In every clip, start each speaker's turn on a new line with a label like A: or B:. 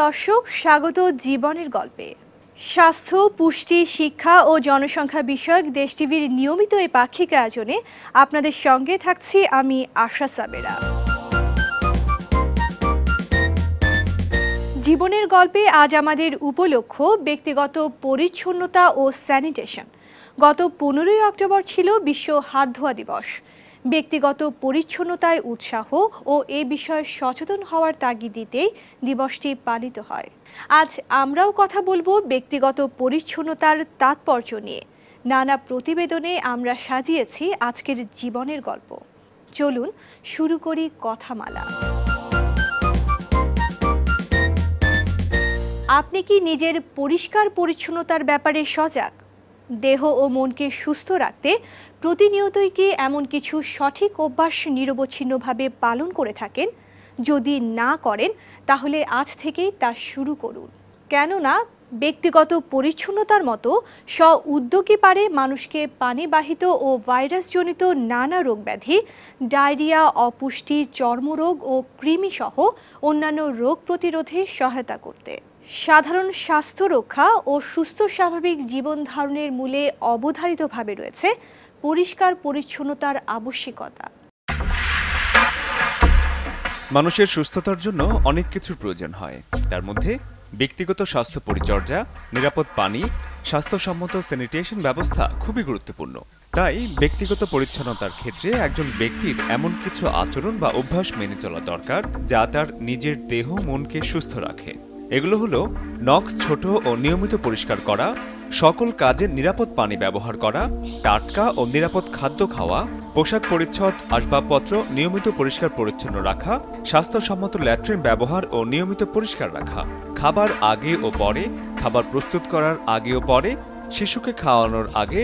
A: দর্শক, স্বাগত জীবনের গল্পে। স্বাস্থ্য, পুষ্টি, শিক্ষা ও জনসংখ্যা বিষয়ক দেশ টিভির নিয়মিত এই পাক্ষিক আয়োজনে আপনাদের সঙ্গে থাকছি আমি আশা সাবেরা। জীবনের গল্পে আজ আমাদের উপলক্ষ্য ব্যক্তিগত পরিচ্ছন্নতা ও স্যানিটেশন। গত 15ই অক্টোবর ছিল বিশ্ব হাত ধোয়া দিবস। ব্যক্তিগত পরিচ্ছন্নতায় উৎসাহ ও এ বিষয়ে সচেতন হওয়ার তাগিদ দিতেই দিবসটি পালিত হয়। আজ আমরাও কথা বলবো ব্যক্তিগত পরিচ্ছন্নতার তাৎপর্য নিয়ে। নানা প্রতিবেদনে আমরা সাজিয়েছি আজকের জীবনের গল্প। চলুন শুরু করি কথামালা। আপনি কি নিজের পরিষ্কার পরিচ্ছন্নতার ব্যাপারে সজাগ? দেহ ও মনকে সুস্থ রাখতে প্রতিনিয়তই কি এমন কিছু সঠিক অভ্যাস নিরবচ্ছিন্নভাবে পালন করে থাকেন? যদি না করেন তাহলে আজ থেকেই তা শুরু করুন। কেননা ব্যক্তিগত পরিচ্ছন্নতার মতো স্ব-উদ্যোগী পারে মানুষকে পানিবাহিত ও ভাইরাসজনিত নানা রোগব্যাধি, ডায়রিয়া, অপুষ্টি, চর্মরোগ ও কৃমিসহ অন্যান্য রোগ প্রতিরোধে সহায়তা করতে। সাধারণ স্বাস্থ্য রক্ষা ও সুস্থ স্বাভাবিক জীবন ধারণের মূলে অবধারিতভাবে রয়েছে পরিষ্কার পরিচ্ছন্নতার আবশ্যিকতা।
B: মানুষের সুস্থতার জন্য অনেক কিছুর প্রয়োজন হয়। তার মধ্যে ব্যক্তিগত স্বাস্থ্য পরিচর্যা, নিরাপদ পানি, স্বাস্থ্যসম্মত স্যানিটেশন ব্যবস্থা খুবই গুরুত্বপূর্ণ। তাই ব্যক্তিগত পরিচ্ছন্নতার ক্ষেত্রে একজন ব্যক্তির এমন কিছু আচরণ বা অভ্যাস মেনে চলা দরকার যা তার নিজের দেহ মনকে সুস্থ রাখে। এগুলো হলো নখ ছোট ও নিয়মিত পরিষ্কার করা, সকল কাজে নিরাপদ পানি ব্যবহার করা, টাটকা ও নিরাপদ খাদ্য খাওয়া, পোশাক পরিচ্ছদ, আসবাবপত্র নিয়মিত পরিষ্কার পরিচ্ছন্ন রাখা, স্বাস্থ্যসম্মত ল্যাট্রিন ব্যবহার ও নিয়মিত পরিষ্কার রাখা, খাবার আগে ও পরে, খাবার প্রস্তুত করার আগে ও পরে, শিশুকে খাওয়ানোর আগে,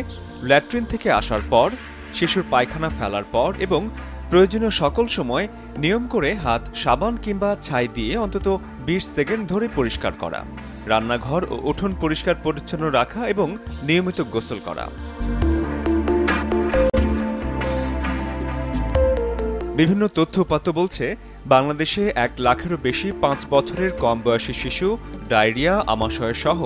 B: ল্যাট্রিন থেকে আসার পর, শিশুর পায়খানা ফেলার পর এবং প্রয়োজনীয় সকল সময় নিয়ম করে হাত সাবান কিংবা ছাই দিয়ে অন্তত 20 সেকেন্ড ধরে পরিষ্কার করা, রান্নাঘর ও উঠোন পরিষ্কার পরিচ্ছন্ন রাখা এবং নিয়মিত গোসল করা। বিভিন্ন তথ্য উপাত্ত বলছে বাংলাদেশে 1 লাখেরও বেশি 5 বছরের কম বয়সী শিশু ডায়রিয়া, আমাশয় সহ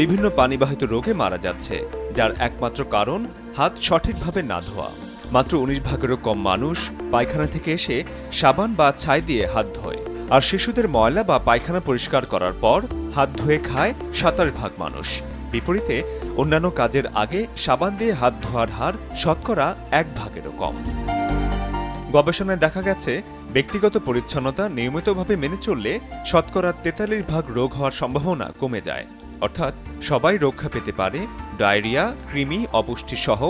B: বিভিন্ন পানিবাহিত রোগে মারা যাচ্ছে, যার একমাত্র কারণ হাত সঠিকভাবে না ধোয়া। মাত্র 19 ভাগেরও কম মানুষ পায়খানা থেকে এসে সাবান বা ছাই দিয়ে হাত ধোয়, আর শিশুদের ময়লা বা পায়খানা পরিষ্কার করার পর হাত ধুয়ে খায় 27 ভাগ মানুষ। বিপরীতে অন্যান্য কাজের আগে সাবান দিয়ে হাত ধোয়ার হার শতকরা 1 ভাগেরও কম। গবেষণায় দেখা গেছে ব্যক্তিগত পরিচ্ছন্নতা নিয়মিতভাবে মেনে চললে শতকরা 43 ভাগ রোগ হওয়ার সম্ভাবনা কমে যায়। অর্থাৎ সবাই রক্ষা পেতে পারে ডায়রিয়া, কৃমি, অপুষ্টি সহ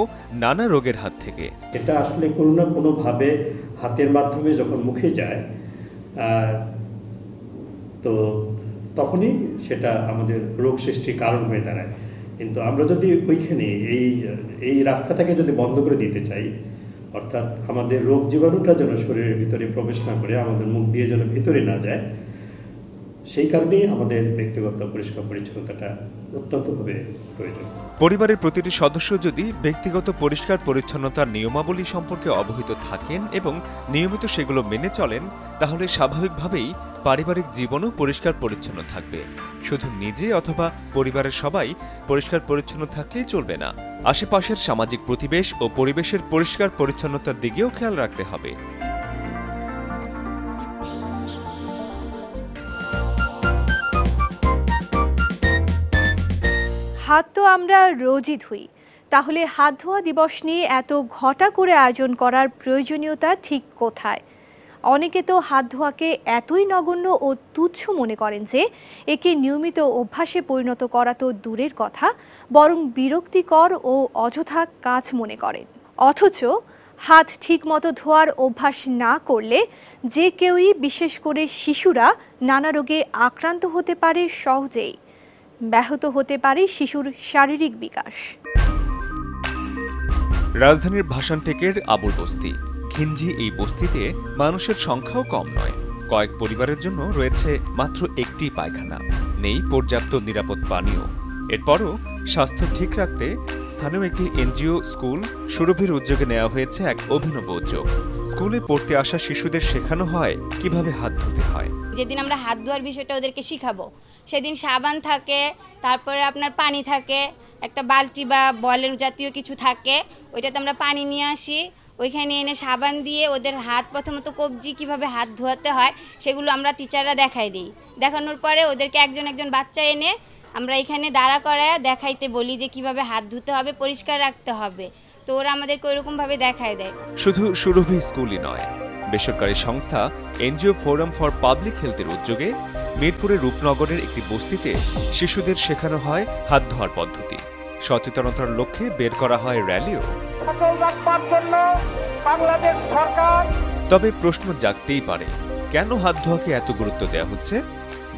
B: নানা রোগের হাত থেকে।
C: এটা আসলে কোনো না কোনোভাবে হাতের মাধ্যমে যখন মুখে যায় তো তখনই সেটা আমাদের রোগ সৃষ্টির কারণ হয়ে দাঁড়ায়। কিন্তু আমরা যদি ওইখানে এই রাস্তাটাকে যদি বন্ধ করে দিতে চাই, অর্থাৎ আমাদের রোগ জীবাণুটা যেন শরীরের ভিতরে প্রবেশ না করে, আমাদের মুখ দিয়ে যেন ভিতরে না যায়, সেই কারণেই আমাদের ব্যক্তিগত পরিষ্কার পরিচ্ছন্নতাটা অত্যন্তভাবে প্রয়োজন।
B: পরিবারের প্রতিটি সদস্য যদি ব্যক্তিগত পরিষ্কার পরিচ্ছন্নতার নিয়মাবলী সম্পর্কে অবহিত থাকেন এবং নিয়মিত সেগুলো মেনে চলেন, তাহলে স্বাভাবিকভাবেই পারিবারিক জীবনও পরিষ্কার পরিচ্ছন্ন থাকবে। শুধু নিজে অথবা পরিবারের সবাই পরিষ্কার পরিচ্ছন্ন থাকলেই চলবে না, আশেপাশের সামাজিক প্রতিবেশ ও পরিবেশের পরিষ্কার পরিচ্ছন্নতার দিকেও খেয়াল রাখতে হবে।
A: হাত তো আমরা রোজই ধুই, তাহলে হাত ধোয়া দিবস নিয়ে এত ঘটা করে আয়োজন করার প্রয়োজনীয়তা ঠিক কোথায়? অনেকে তো হাত ধোয়াকে এতই নগণ্য ও তুচ্ছ মনে করেন যে একে নিয়মিত অভ্যাসে পরিণত করা তো দূরের কথা, বরং বিরক্তিকর ও অযথা কাজ মনে করেন। অথচ হাত ঠিকমতো ধোয়ার অভ্যাস না করলে যে কেউই, বিশেষ করে শিশুরা, নানা রোগে আক্রান্ত হতে পারে সহজেই। ব্যাহত হতে পারে শিশুর শারীরিক বিকাশ।
B: রাজধানীর ভাসানটেকের আবুল বস্তি, ঘিঞ্জি এই বস্তিতে মানুষের সংখ্যাও কম নয়। কয়েক পরিবারের জন্য রয়েছে মাত্র একটি পায়খানা, নেই পর্যাপ্ত নিরাপদ পানীয়। এরপরও স্বাস্থ্য ঠিক রাখতে স্থানীয় একটি এনজিও স্কুল সুরভির উদ্যোগে নেওয়া হয়েছে এক অভিনব উদ্যোগ। স্কুলে পড়তে আসা শিশুদের শেখানো হয় কিভাবে হাত ধুতে হয়।
D: যেদিন আমরা হাত ধোয়ার বিষয়টা ওদেরকে শিখাবো, সেদিন সাবান থাকে, তারপরে আপনার পানি থাকে, একটা বালতি বা বয়লের জাতীয় কিছু থাকে, ওইটাতে আমরা পানি নিয়ে আসি, ওইখানে এনে সাবান দিয়ে ওদের হাত প্রথমত কবজি কিভাবে হাত ধোয়াতে হয় সেগুলো আমরা টিচাররা দেখাই দিই। দেখানোর পরে ওদেরকে একজন একজন বাচ্চা এনে আমরা এখানে দাঁড়া করায় দেখাইতে বলি যে কিভাবে হাত ধুতে হবে, পরিষ্কার রাখতে হবে। তো ওরা আমাদেরকে ওইরকমভাবে দেখায় দেয়।
B: শুধু সুরভি স্কুলই নয়, বেসরকারি সংস্থা এনজিও ফোরাম ফর পাবলিক হেলথের উদ্যোগে মিরপুরের রূপনগরের একটি বস্তিতে শিশুদের শেখানো হয় হাত ধোয়ার পদ্ধতি। সচেতনতার লক্ষ্যে বের করা হয় র্যালিও। তবে প্রশ্ন জাগতেই পারে, কেন হাত ধোয়াকে এত গুরুত্ব দেওয়া হচ্ছে?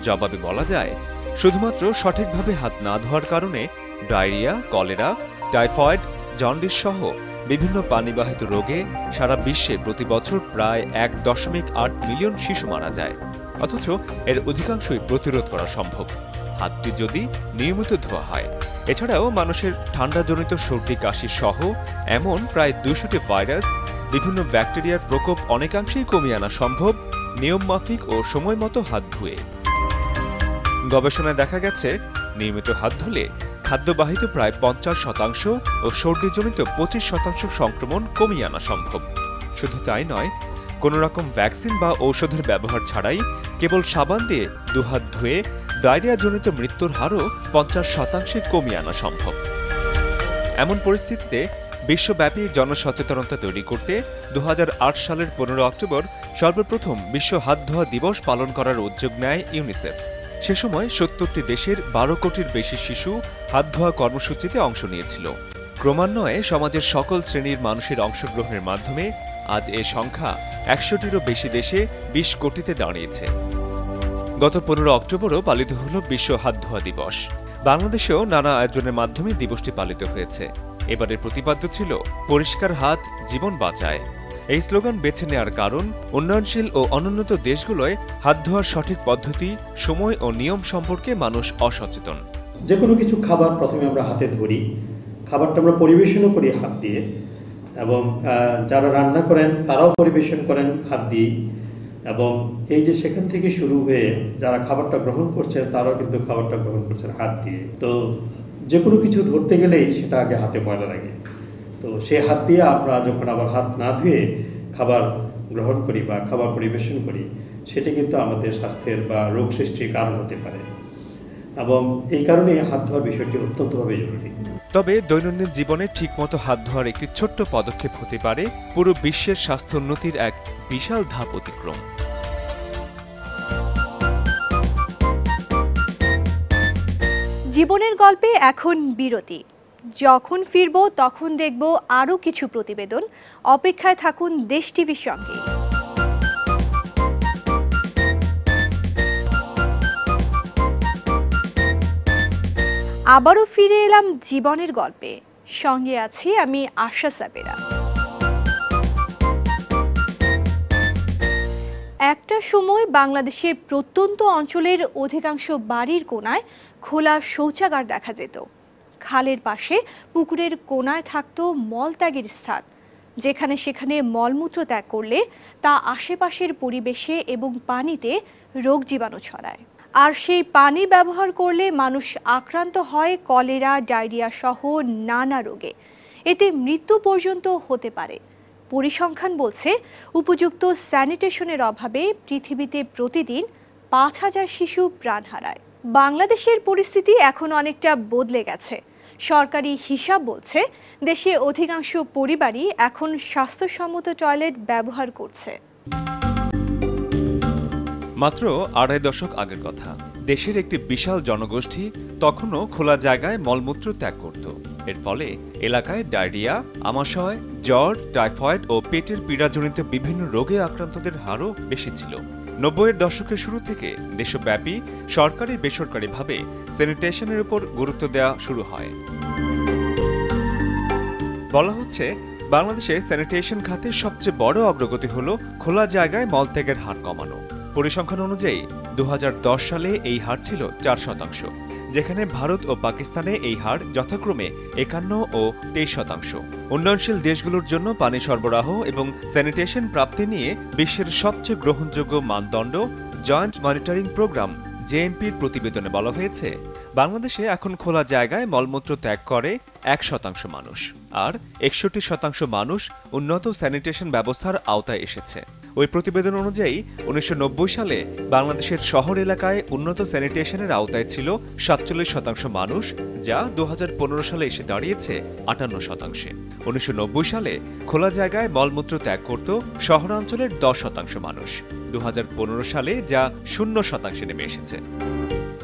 B: জবাবে বলা যায়, শুধুমাত্র সঠিকভাবে হাত না ধোয়ার কারণে ডায়রিয়া, কলেরা, টাইফয়েড, জন্ডিস সহ বিভিন্ন পানিবাহিত রোগে সারা বিশ্বে প্রতি বছর প্রায় 1.8 মিলিয়ন শিশু মারা যায়। অথচ এর অধিকাংশই প্রতিরোধ করা সম্ভব হাতটি যদি নিয়মিত ধোয়া হয়। এছাড়াও মানুষের ঠান্ডাজনিত সর্দি কাশি সহ এমন প্রায় 200টি ভাইরাস, বিভিন্ন ব্যাকটেরিয়ার প্রকোপ অনেকাংশেই কমিয়ে আনা সম্ভব নিয়মমাফিক ও সময় মতো হাত ধুয়ে। গবেষণায় দেখা গেছে, নিয়মিত হাত ধুলে খাদ্যবাহিত প্রায় 50% ও সর্দিজনিত 25% সংক্রমণ কমিয়ে আনা সম্ভব। শুধু তাই নয়, কোনো রকম ভ্যাকসিন বা ঔষধের ব্যবহার ছাড়াই কেবল সাবান দিয়ে দুহাত ধুয়ে ডায়রিয়াজনিত মৃত্যুর হারও 50% কমিয়ে আনা সম্ভব। এমন পরিস্থিতিতে বিশ্বব্যাপী জনসচেতনতা তৈরি করতে 2008 সালের 15 অক্টোবর সর্বপ্রথম বিশ্ব হাত ধোয়া দিবস পালন করার উদ্যোগ নেয় ইউনিসেফ। সে সময় 70টি দেশের 12 কোটির বেশি শিশু হাত ধোয়া কর্মসূচিতে অংশ নিয়েছিল। ক্রমান্বয়ে সমাজের সকল শ্রেণীর মানুষের অংশগ্রহণের মাধ্যমে আজ এ সংখ্যা 100টিরও বেশি দেশে 20 কোটিতে দাঁড়িয়েছে। গত 15 অক্টোবরও পালিত হল বিশ্ব হাত ধোয়া দিবস। বাংলাদেশেও নানা আয়োজনের মাধ্যমে দিবসটি পালিত হয়েছে। এবারের প্রতিপাদ্য ছিল পরিষ্কার হাত জীবন বাঁচায়। এই স্লোগান বেছে নেওয়ার কারণ, উন্নয়নশীল ও অনুন্নত দেশগুলোয় হাত ধোয়ার সঠিক পদ্ধতি, সময় ও নিয়ম সম্পর্কে মানুষ অসচেতন।
C: যে কোনো কিছু খাবার প্রথমে আমরা হাতে ধরি, খাবারটা আমরা পরিবেশনও করি হাত দিয়ে, এবং যারা রান্না করেন তারাও পরিবেশন করেন হাত দিয়ে, এবং এই যে সেখান থেকে শুরু হয়ে যারা খাবারটা গ্রহণ করছেন তারাও কিন্তু খাবারটা গ্রহণ করছেন হাত দিয়ে। তো যে কোনো কিছু ধরতে গেলেই সেটা আগে হাতে ময়লা লাগে। তো সে হাত দিয়ে আমরা যখন আবার হাত না ধুয়ে খাবার গ্রহণ করি বা খাবার পরিবেশন করি, সেটা কিন্তু আমাদের স্বাস্থ্যের বা রোগ সৃষ্টির কারণ হতে পারে, এবং এই কারণে হাত ধোয়ার বিষয়টি অত্যন্তভাবে জরুরি।
B: তবে দৈনন্দিন জীবনে ঠিকমতো হাত ধোয়ার একটি ছোট্ট পদক্ষেপ হতে পারে পুরো বিশ্বের স্বাস্থ্য উন্নতির এক বিশাল ধাপ অতিক্রম।
A: জীবনের গল্পে এখন বিরতি। যখন ফিরব তখন দেখব আরও কিছু প্রতিবেদন। অপেক্ষায় থাকুন দেশ টিভির সঙ্গে। আবারও ফিরে এলাম জীবনের গল্পে, সঙ্গে আছি আমি আশা সাবেরা। একটা সময় বাংলাদেশের প্রত্যন্ত অঞ্চলের অধিকাংশ বাড়ির কোণায় খোলা শৌচাগার দেখা যেত। খালের পাশে পুকুরের কোণায় থাকতো মলত্যাগের স্থান, যেখানে সেখানে মলমূত্র ত্যাগ করলে তা আশেপাশের পরিবেশে এবং পানিতে রোগ জীবাণু ছড়ায়। আর সেই পানি ব্যবহার করলে মানুষ আক্রান্ত হয় কলেরা, ডায়রিয়া সহ নানা রোগে। এতে মৃত্যু পর্যন্ত হতে পারে। পরিসংখ্যান বলছে, উপযুক্ত স্যানিটেশনের অভাবে পৃথিবীতে প্রতিদিন 5000 শিশু প্রাণ হারায়। বাংলাদেশের পরিস্থিতি এখন অনেকটা বদলে গেছে। সরকারি হিসাব বলছে, দেশে অধিকাংশ পরিবারই এখন স্বাস্থ্যসম্মত টয়লেট ব্যবহার করছে।
B: মাত্র 2.5 দশক আগের কথা, দেশের একটি বিশাল জনগোষ্ঠী তখনও খোলা জায়গায় মলমূত্র ত্যাগ করত। এর ফলে এলাকায় ডায়রিয়া, আমাশয়, জ্বর, টাইফয়েড ও পেটের পীড়াজনিত বিভিন্ন রোগে আক্রান্তদের হারও বেশি ছিল। 90-এর দশকের শুরু থেকে দেশব্যাপী সরকারি বেসরকারিভাবে স্যানিটেশনের উপর গুরুত্ব দেওয়া শুরু হয়। বলা হচ্ছে, বাংলাদেশে স্যানিটেশন খাতে সবচেয়ে বড় অগ্রগতি হল খোলা জায়গায় মলত্যাগের হার কমানো। পরিসংখ্যান অনুযায়ী 2010 সালে এই হার ছিল 4%। যেখানে ভারত ও পাকিস্তানে এই হার যথাক্রমে 51 ও 23%। উন্নয়নশীল দেশগুলোর জন্য পানি সরবরাহ এবং স্যানিটেশন প্রাপ্তি নিয়ে বিশ্বের সবচেয়ে গ্রহণযোগ্য মানদণ্ড জয়েন্ট মনিটরিং প্রোগ্রাম জেএমপির প্রতিবেদনে বলা হয়েছে, বাংলাদেশে এখন খোলা জায়গায় মলমূত্র ত্যাগ করে 1% মানুষ, আর 61% মানুষ উন্নত স্যানিটেশন ব্যবস্থার আওতায় এসেছে। ওই প্রতিবেদন অনুযায়ী 1990 সালে বাংলাদেশের শহর এলাকায় উন্নত স্যানিটেশনের আওতায় ছিল 47% মানুষ, যা 2015 সালে এসে দাঁড়িয়েছে 58%। 1990 সালে খোলা জায়গায় মলমূত্র ত্যাগ করত শহরাঞ্চলের 10% মানুষ, 2015 সালে যা 0% নেমে এসেছে।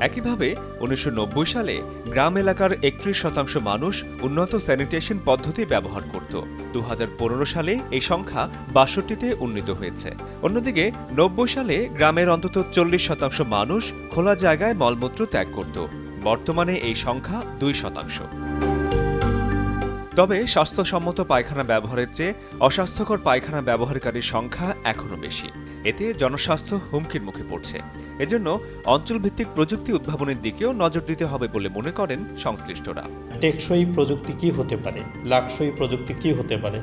B: একইভাবে 1990 সালে গ্রাম এলাকার 31% মানুষ উন্নত স্যানিটেশন পদ্ধতি ব্যবহার করত, 2015 সালে এই সংখ্যা 62-তে উন্নীত হয়েছে। অন্যদিকে 90 সালে গ্রামের অন্তত 40% মানুষ খোলা জায়গায় মলমূত্র ত্যাগ করত, বর্তমানে এই সংখ্যা 2%। তবে স্বাস্থ্যসম্মত পায়খানা ব্যবহারের চেয়ে অস্বাস্থ্যকর পায়খানা ব্যবহারকারীর সংখ্যা এখনও বেশি। এতে জনস্বাস্থ্য হুমকির মুখে পড়ছে। এজন্য অঞ্চলভিত্তিক প্রযুক্তি উদ্ভাবনের দিকেও নজর দিতে হবে বলে মনে করেন সংশ্লিষ্টরা।
C: টেকসই প্রযুক্তি কি হতে পারে, লাকসই প্রযুক্তি কি হতে পারে,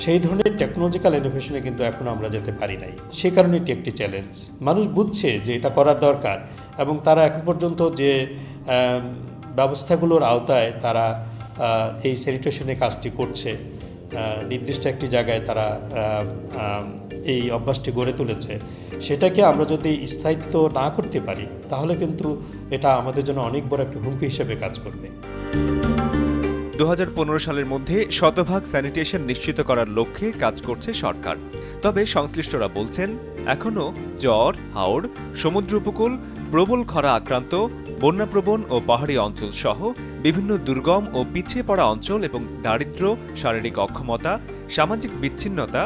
C: সেই ধরনের টেকনোলজিক্যাল ইনোভেশনে কিন্তু এখনো আমরা যেতে পারি নাই। সে কারণে এটি একটি চ্যালেঞ্জ। মানুষ বুঝছে যে এটা করার দরকার, এবং তারা এখন পর্যন্ত যে ব্যবস্থাগুলোর আওতায় তারা এই স্যানিটেশনের কাজটি করছে, নির্দিষ্ট একটি জায়গায় তারা এই অভ্যাসটি গড়ে তুলেছে, সেটাকে আমরা যদি স্থায়িত্ব না করতে পারি তাহলে কিন্তু এটা আমাদের জন্য অনেক বড় একটা হুমকি হিসেবে কাজ করবে।
B: 2015 সালের মধ্যে 100% স্যানিটেশন নিশ্চিত করার লক্ষ্যে কাজ করছে সরকার। তবে সংশ্লিষ্টরা বলছেন, এখনও জ্বর, হাওড়, সমুদ্র উপকূল, প্রবল খরা আক্রান্ত, বন্যাপ্রবণ ও পাহাড়ি অঞ্চল সহ বিভিন্ন দুর্গম ও পিছিয়ে পড়া অঞ্চল এবং দারিদ্র্য, শারীরিক অক্ষমতা, সামাজিক বিচ্ছিন্নতা,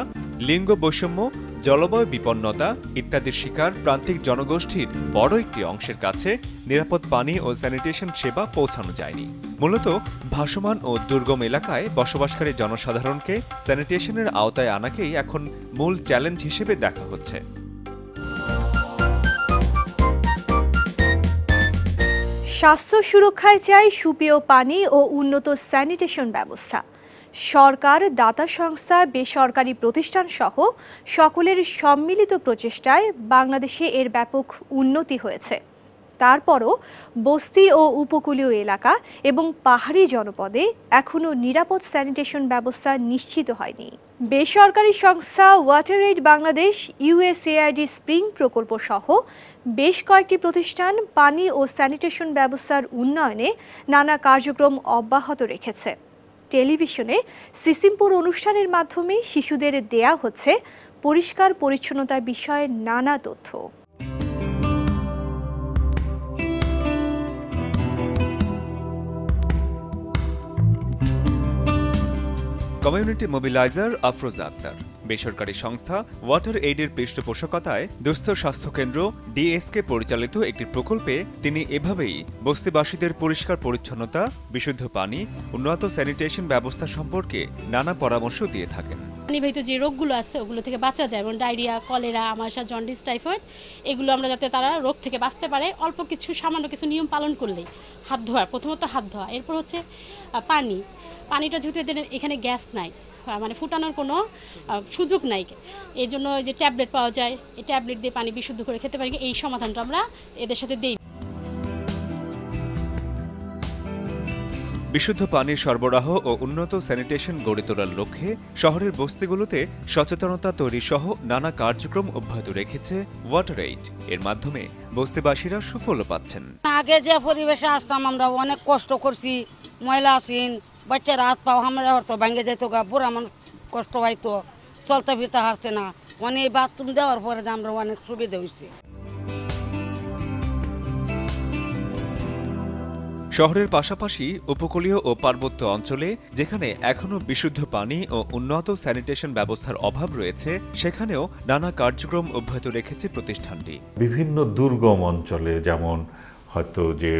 B: লিঙ্গ বৈষম্য, জলবায়ু বিপন্নতা ইত্যাদির শিকার প্রান্তিক জনগোষ্ঠীর বড় একটি অংশের কাছে নিরাপদ পানি ও স্যানিটেশন সেবা পৌঁছানো যায়নি। মূলত ভাসমান ও দুর্গম এলাকায় বসবাসকারী জনসাধারণকে স্যানিটেশনের আওতায় আনাকেই এখন মূল চ্যালেঞ্জ হিসেবে দেখা হচ্ছে।
A: স্বাস্থ্য সুরক্ষায় চাই সুপেয় পানি ও উন্নত স্যানিটেশন ব্যবস্থা। সরকার, দাতা সংস্থা, বেসরকারি প্রতিষ্ঠান সহ সকলের সম্মিলিত প্রচেষ্টায় বাংলাদেশে এর ব্যাপক উন্নতি হয়েছে। তারপরও বস্তি ও উপকূলীয় এলাকা এবং পাহাড়ি জনপদে এখনও নিরাপদ স্যানিটেশন ব্যবস্থা নিশ্চিত হয়নি। বেসরকারি সংস্থা ওয়াটারএইড বাংলাদেশ, ইউএসএআইডি স্প্রিং প্রকল্প সহ বেশ কয়েকটি প্রতিষ্ঠান পানি ও স্যানিটেশন ব্যবস্থার উন্নয়নে নানা কার্যক্রম অব্যাহত রেখেছে। টেলিভিশনে সিসিমপুর অনুষ্ঠানের মাধ্যমে শিশুদের দেয়া হচ্ছে পরিষ্কার পরিচ্ছন্নতার বিষয়ে নানা তথ্য।
B: কমিউনিটি মোবিলাইজার আফরোজা আক্তার বেসরকারি সংস্থা ওয়াটার এইডের পৃষ্ঠপোষকতায় দুস্থ স্বাস্থ্যকেন্দ্র ডিএসকে পরিচালিত একটি প্রকল্পে তিনি এভাবেই বস্তিবাসীদের পরিষ্কার পরিচ্ছন্নতা, বিশুদ্ধ পানি, উন্নত স্যানিটেশন ব্যবস্থা সম্পর্কে নানা পরামর্শ দিয়ে থাকেন।
E: পানিবাহিত যে রোগগুলো আছে ওগুলো থেকে বাঁচা যায়, যেমন ডায়রিয়া, কলেরা, আমাশা, জন্ডিস, টাইফয়েড, এগুলো আমরা যাতে তারা রোগ থেকে বাঁচতে পারে অল্প কিছু সামান্য কিছু নিয়ম পালন করলেই। হাত ধোয়া, প্রথমত হাত ধোয়া, এরপর হচ্ছে পানিটা যেহেতু এদের এখানে গ্যাস নাই, মানে ফুটানোর কোনো সুযোগ নাই, এই জন্য যে ট্যাবলেট পাওয়া যায়, এই ট্যাবলেট দিয়ে পানি বিশুদ্ধ করে খেতে পারি, এই সমাধানটা আমরা এদের সাথে দিই।
B: বিশুদ্ধ পানির সরবরাহ ও উন্নত স্যানিটেশন গড়ে তোলার লক্ষ্যে শহরের বস্তিগুলোতে সচেতনতা তৈরি সহ নানা কার্যক্রম অব্যাহত রেখেছে ওয়াটারএইড। এর মাধ্যমে বস্তিবাসীরা সুফলও পাচ্ছেন।
F: আগে যে পরিবেশে আসতাম আমরা অনেক কষ্ট করছি, ময়লা আসিন, বাচ্চারা হাত পাও হামলা হতো, ভাঙে যেত গা, বুড়া মানুষ কষ্ট পাইতো, চলতে ফিরতে হারছে না। অনেক বাথরুম দেওয়ার পরে আমরা অনেক সুবিধা হয়েছে।
B: শহরের পাশাপাশি উপকূলীয় ও পার্বত্য অঞ্চলে যেখানে এখনও বিশুদ্ধ পানি ও উন্নত স্যানিটেশন ব্যবস্থার অভাব রয়েছে, সেখানেও নানা কার্যক্রম অব্যাহত রেখেছে প্রতিষ্ঠানটি।
G: বিভিন্ন দুর্গম অঞ্চলে, যেমন হয়তো যে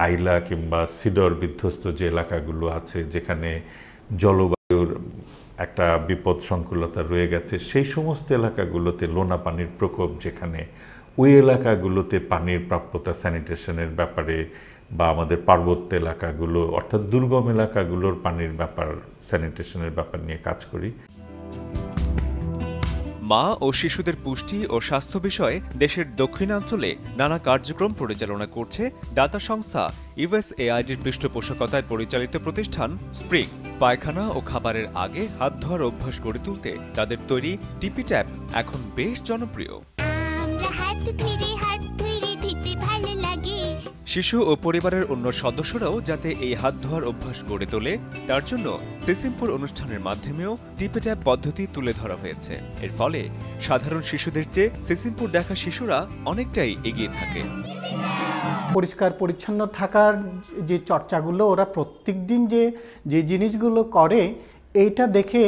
G: আইলা কিংবা সিডর বিধ্বস্ত যে এলাকাগুলো আছে, যেখানে জলবায়ুর একটা বিপদ সংকুলতা রয়ে গেছে, সেই সমস্ত এলাকাগুলোতে লোনা পানির প্রকোপ যেখানে ওই এলাকাগুলোতে পানির প্রাপ্যতা, স্যানিটেশনের ব্যাপারে বা আমাদের পার্বত্য এলাকাগুলো অর্থাৎ দুর্গম এলাকাগুলোর পানির ব্যাপার, স্যানিটেশনের ব্যাপার নিয়ে কাজ করি।
B: মা ও শিশুদের পুষ্টি ও স্বাস্থ্য বিষয়ে দেশের দক্ষিণাঞ্চলে নানা কার্যক্রম পরিচালনা করছে দাতা সংস্থা ইউএসএআইডির পৃষ্ঠপোষকতায় পরিচালিত প্রতিষ্ঠান স্প্রিং। পায়খানা ও খাবারের আগে হাত ধোয়ার অভ্যাস গড়ে তুলতে তাদের তৈরি টিপি ট্যাপ এখন বেশ জনপ্রিয়। শিশু ও পরিবারের অন্য সদস্যরাও যাতে এই হাত ধোয়ার অভ্যাস গড়ে তোলে তার জন্য সিসিমপুর অনুষ্ঠানের মাধ্যমেও টিপি ট্যাপ পদ্ধতি তুলে ধরা হয়েছে। এর ফলে সাধারণ শিশুদের চেয়ে সিসিমপুর দেখা শিশুরা অনেকটাই এগিয়ে থাকে।
H: পরিষ্কার পরিচ্ছন্ন থাকার যে চর্চাগুলো ওরা প্রত্যেক দিন যে জিনিসগুলো করে এইটা দেখে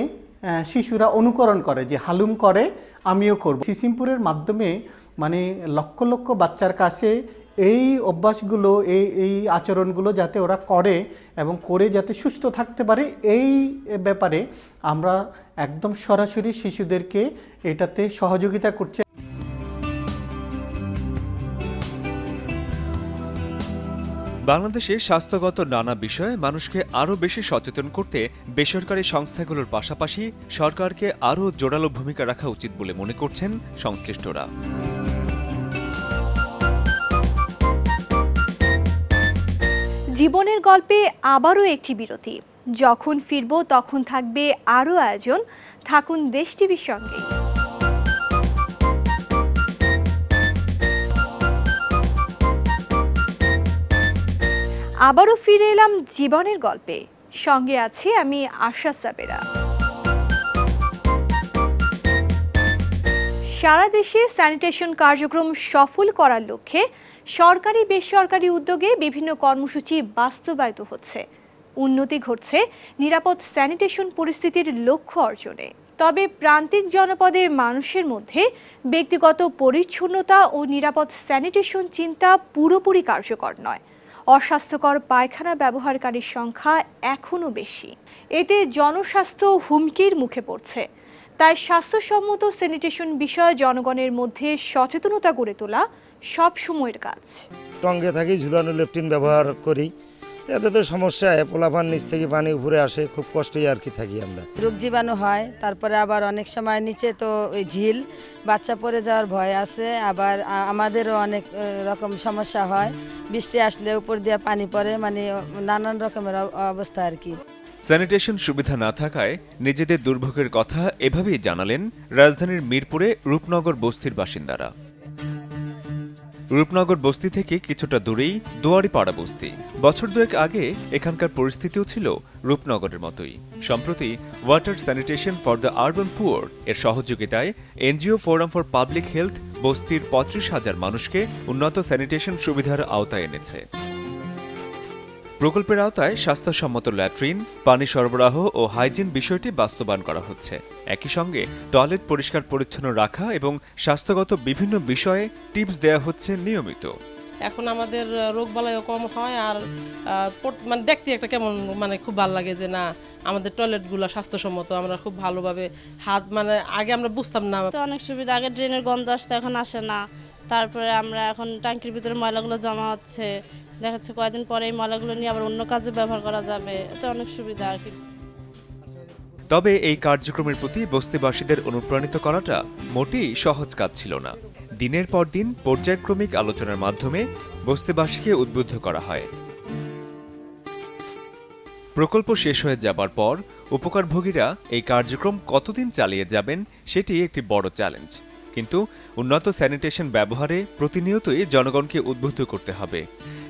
H: শিশুরা অনুকরণ করে, যে হালুম করে আমিও করব। সিসিমপুরের মাধ্যমে মানে লক্ষ লক্ষ বাচ্চার কাছে এই অভ্যাসগুলো, এই আচরণগুলো যাতে ওরা করে এবং করে যাতে সুস্থ থাকতে পারে, এই ব্যাপারে আমরা একদম সরাসরি শিশুদেরকে এটাতে সহযোগিতা করছি।
B: বাংলাদেশে স্বাস্থ্যগত নানা বিষয়ে মানুষকে আরও বেশি সচেতন করতে বেসরকারি সংস্থাগুলোর পাশাপাশি সরকারকে আরও জোরালো ভূমিকা রাখা উচিত বলে মনে করছেন সংশ্লিষ্টরা।
A: জীবনের গল্পে আবারও একটি বিরতি। যখন ফিরব তখন থাকবে আরও আয়োজন। থাকুন দেশ টিভির সঙ্গে। আবারও ফিরে এলাম জীবনের গল্পে, সঙ্গে আছি আমি আশা সাবেরা। সারা দেশে স্যানিটেশন কার্যক্রম সফল করার লক্ষ্যে সরকারি বেসরকারি উদ্যোগে বিভিন্ন কর্মসূচি বাস্তবায়িত হচ্ছে। উন্নতি ঘটছে নিরাপদ স্যানিটেশন পরিস্থিতির লক্ষ্য অর্জনে। তবে প্রান্তিক জনপদের মানুষের মধ্যে ব্যক্তিগত পরিচ্ছন্নতা ও নিরাপদ স্যানিটেশন চিন্তা পুরোপুরি কার্যকর নয়। অস্বাস্থ্যকর পায়খানা ব্যবহারকারীর সংখ্যা এখনও বেশি। এতে জনস্বাস্থ্য হুমকির মুখে পড়ছে। তাই স্বাস্থ্যসম্মত স্যানিটেশন বিষয়ে জনগণের মধ্যে সচেতনতা গড়ে তোলা সব সময়ের কাজ।
I: টঙ্গে থাকি, ঝুলানো লেপটিন ব্যবহার করি, এতে তো সমস্যা, পোলাপান নিচ থেকে পানি উপরে আসে, খুব কষ্টই আর কি থাকি আমরা।
F: রোগ জীবাণু হয়, তারপরে আবার অনেক সময় নিচে তো ওই ঝিল, বাচ্চা পড়ে যাওয়ার ভয় আছে। আবার আমাদেরও অনেক রকম সমস্যা হয়, বৃষ্টি আসলে উপর দিয়ে পানি পড়ে, মানে নানান রকমের অবস্থা আর কি।
B: স্যানিটেশন সুবিধা না থাকায় নিজেদের দুর্ভোগের কথা এভাবেই জানালেন রাজধানীর মিরপুরে রূপনগর বস্তির বাসিন্দারা। রূপনগর বস্তি থেকে কিছুটা দূরেই দুয়ারিপাড়া বস্তি। বছর দুয়েক আগে এখানকার পরিস্থিতিও ছিল রূপনগরের মতোই। সম্প্রতি water sanitation for the urban poor এর সহযোগিতায় NGO forum for public health বস্তির ৩৫,০০০ মানুষকে উন্নত স্যানিটেশন সুবিধার আওতায় এনেছে। প্রকল্পের আওতায় স্বাস্থ্যসম্মত ল্যাট্রিন, পানি সরবরাহ ও হাইজিন বিষয়টি বাস্তবায়ন করা হচ্ছে। একই সঙ্গে টয়লেট পরিষ্কার পরিচ্ছন্ন রাখা এবং স্বাস্থ্যগত বিভিন্ন বিষয়ে টিপস দেওয়া হচ্ছে নিয়মিত।
J: এখন আমাদের রোগবালাইও কম হয়, আর মানে দেখতে একটা কেমন মানে খুব ভালো লাগে যে না আমাদের টয়লেটগুলো স্বাস্থ্যসম্মত, আমরা খুব ভালোভাবে হাত, মানে আগে আমরা বুঝতাম না।
E: অনেক সুবিধা, আগে ড্রেনের গন্ধ আসতে এখন আসে না। তারপরে আমরা এখন ট্যাঙ্কির ভিতরে ময়লাগুলো জমা হচ্ছে, দেখা যাচ্ছে কয়েকদিন পরে এই ময়লাগুলো নিয়ে আবার অন্য কাজে ব্যবহার করা যাবে, এটা অনেক সুবিধা আর কি।
B: তবে এই কার্যক্রমের প্রতি বস্তিবাসীদের অনুপ্রাণিত করাটা মোটেই সহজ কাজ ছিল না। দিনের পর দিন পর্যায়ক্রমিক আলোচনার মাধ্যমে বস্তিবাসীকে উদ্বুদ্ধ করা হয়। প্রকল্প শেষ হয়ে যাবার পর উপকারভোগীরা এই কার্যক্রম কতদিন চালিয়ে যাবেন সেটি একটি বড় চ্যালেঞ্জ। কিন্তু উন্নত স্যানিটেশন ব্যবহারে প্রতিনিয়তই জনগণকে উদ্বুদ্ধ করতে হবে।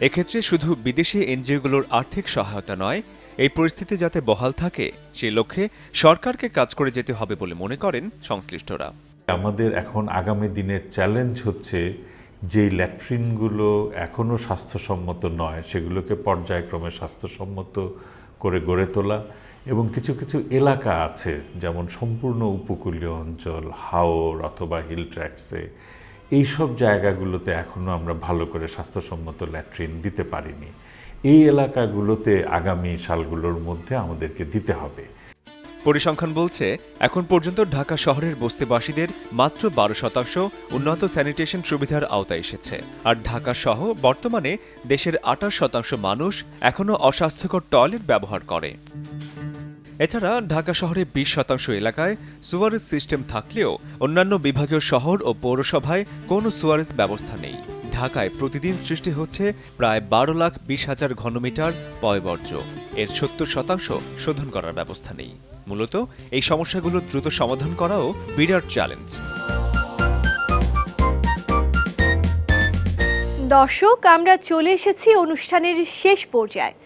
B: এক্ষেত্রে শুধু বিদেশি এনজিওগুলোর আর্থিক সহায়তা নয়, এই পরিস্থিতি যাতে বহাল থাকে সেই লক্ষ্যে সরকারকে কাজ করে যেতে হবে বলে মনে করেন সংশ্লিষ্টরা।
G: আমাদের এখন আগামী দিনের চ্যালেঞ্জ হচ্ছে যে ল্যাট্রিনগুলো এখনও স্বাস্থ্যসম্মত নয় সেগুলোকে পর্যায়ক্রমে স্বাস্থ্যসম্মত করে গড়ে তোলা, এবং কিছু কিছু এলাকা আছে যেমন সম্পূর্ণ উপকূলীয় অঞ্চল, হাওর অথবা হিল ট্র্যাক্টসে, এইসব জায়গাগুলোতে এখনও আমরা ভালো করে স্বাস্থ্যসম্মত ল্যাট্রিন দিতে পারিনি। এই এলাকাগুলোতে আগামী সালগুলোর মধ্যে আমাদেরকে দিতে হবে।
B: পরিসংখ্যান বলছে এখন পর্যন্ত ঢাকা শহরের বস্তিবাসীদের মাত্র 12% উন্নত স্যানিটেশন সুবিধার আওতায় এসেছে। আর ঢাকা সহ বর্তমানে দেশের 28% মানুষ এখনও অস্বাস্থ্যকর টয়লেট ব্যবহার করে। এছাড়া ঢাকা শহরে 20% এলাকায় সুয়ারেজ সিস্টেম থাকলেও অন্যান্য বিভাগীয় শহর ও পৌরসভায় কোনো সুয়ারেজ ব্যবস্থা নেই। ঢাকায় প্রতিদিন সৃষ্টি হচ্ছে প্রায় 12,20,000 ঘনমিটার পয়ঃবর্জ্য। এর 70% শোধন করার ব্যবস্থা নেই। মূলত এই সমস্যাগুলো দ্রুত সমাধান করাও বিরাট চ্যালেঞ্জ।
A: দর্শক, আমরা চলে এসেছি অনুষ্ঠানের শেষ পর্যায়ে।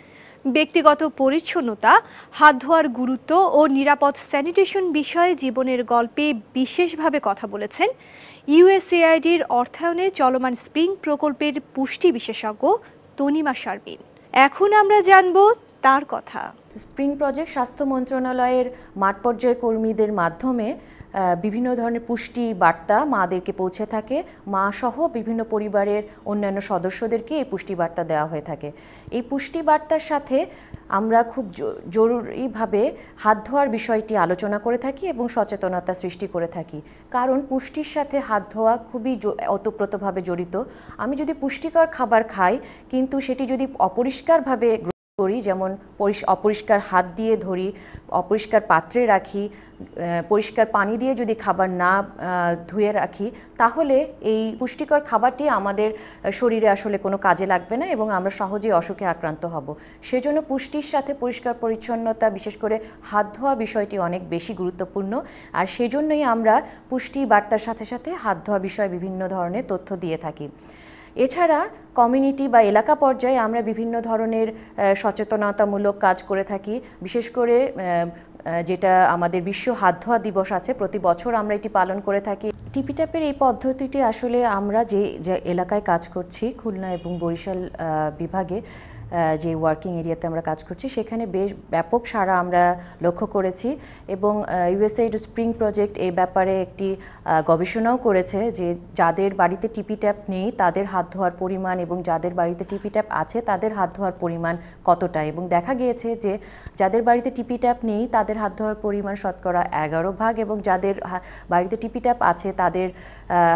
A: ব্যক্তিগত পরিচ্ছন্নতা, হাত ধোয়ার গুরুত্ব ও নিরাপদ স্যানিটেশন বিষয়ে জীবনের গল্পে বিশেষভাবে কথা বলেছেন ইউএসএআইডির অর্থায়নে চলমান স্প্রিং প্রকল্পের পুষ্টি বিশেষজ্ঞ তনিমা শারমিন। এখন আমরা জানব তার কথা।
K: স্প্রিং প্রজেক্ট স্বাস্থ্য মন্ত্রণালয়ের মাঠ পর্যায়ে কর্মীদের মাধ্যমে বিভিন্ন ধরনের পুষ্টি বার্তা মাদেরকে পৌঁছে থাকে। মা সহ বিভিন্ন পরিবারের অন্যান্য সদস্যদেরকে এই পুষ্টি বার্তা দেওয়া হয়ে থাকে। এই পুষ্টি বার্তার সাথে আমরা খুব জরুরিভাবে হাত ধোয়ার বিষয়টি আলোচনা করে থাকি এবং সচেতনতা সৃষ্টি করে থাকি। কারণ পুষ্টির সাথে হাত ধোয়া খুবই ওতপ্রোতভাবে জড়িত। আমি যদি পুষ্টিকর খাবার খাই কিন্তু সেটি যদি অপরিষ্কারভাবে করি, যেমন অপরিষ্কার হাত দিয়ে ধরি, অপরিষ্কার পাত্রে রাখি, পরিষ্কার পানি দিয়ে যদি খাবার না ধুয়ে রাখি, তাহলে এই পুষ্টিকর খাবারটি আমাদের শরীরে আসলে কোনো কাজে লাগবে না এবং আমরা সহজেই অসুখে আক্রান্ত হব। সেজন্য পুষ্টির সাথে পরিষ্কার পরিচ্ছন্নতা, বিশেষ করে হাত ধোয়া বিষয়টি অনেক বেশি গুরুত্বপূর্ণ। আর সেজন্যই আমরা পুষ্টি বার্তার সাথে সাথে হাত ধোয়া বিষয়ে বিভিন্ন ধরনের তথ্য দিয়ে থাকি। এছাড়া কমিউনিটি বা এলাকা পর্যায়ে আমরা বিভিন্ন ধরনের সচেতনতামূলক কাজ করে থাকি। বিশেষ করে যেটা আমাদের বিশ্ব হাত ধোয়া দিবস আছে, প্রতি বছর আমরা এটি পালন করে থাকি। টিপিট্যাপের এই পদ্ধতিটি আসলে আমরা যে এলাকায় কাজ করছি, খুলনা এবং বরিশাল বিভাগে যে ওয়ার্কিং এরিয়াতে আমরা কাজ করছি, সেখানে বেশ ব্যাপক সাড়া আমরা লক্ষ্য করেছি এবং ইউএসএইড স্প্রিং প্রজেক্ট এই ব্যাপারে একটি গবেষণাও করেছে যে যাদের বাড়িতে টিপি ট্যাপ নেই তাদের হাত ধোয়ার পরিমাণ এবং যাদের বাড়িতে টিপি ট্যাপ আছে তাদের হাত ধোয়ার পরিমাণ কতটা। এবং দেখা গিয়েছে যে যাদের বাড়িতে টিপি ট্যাপ নেই তাদের হাত ধোয়ার পরিমাণ শতকরা 11 এবং যাদের বাড়িতে টিপি ট্যাপ আছে তাদের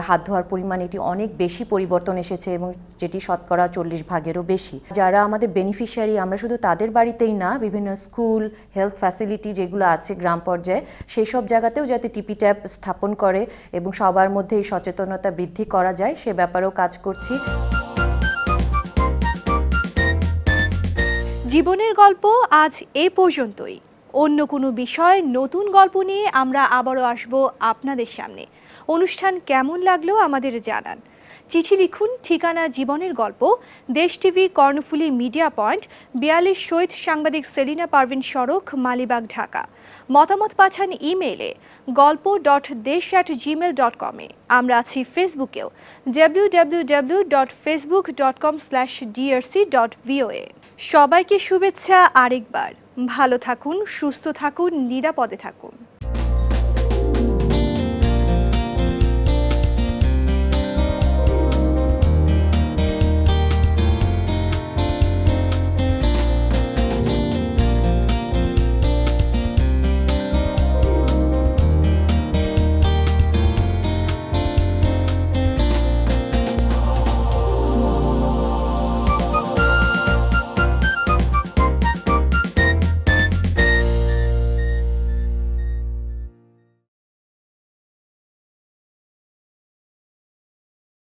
K: হাত ধোয়ার পরিমাণ এটি অনেক বেশি পরিবর্তন এসেছে এবং যেটি শতকরা 40 বেশি। যারা আমাদের বেনিফিশিয়ারি, আমরা শুধু তাদের বাড়িতেই না, বিভিন্ন স্কুল, হেলথ ফ্যাসিলিটি যেগুলো আছে গ্রাম পর্যায়ে, সেই সব জায়গাতেও যাতে টিপি ট্যাপ স্থাপন করে এবং সবার মধ্যে এই সচেতনতা বৃদ্ধি করা যায় সে ব্যাপারেও কাজ করছি।
A: জীবনের গল্প আজ এই পর্যন্তই। অন্য কোনো বিষয়, নতুন গল্প নিয়ে আমরা আবারও আসব আপনাদের সামনে। অনুষ্ঠান কেমন লাগলো আমাদের জানান। চিঠি লিখুন, ঠিকানা জীবনের গল্প, দেশ টিভি, কর্ণফুলী মিডিয়া পয়েন্ট, 42 শহীদ সাংবাদিক সেলিনা পারভিন সড়ক, মালিবাগ, ঢাকা। মতামত পাঠান ইমেইলে galpo.desh@gmail.com। আমরা আছি ফেসবুকেও, www.facebook.com/drc.voa। সবাইকে শুভেচ্ছা আরেকবার। ভালো থাকুন, সুস্থ থাকুন, নিরাপদে থাকুন।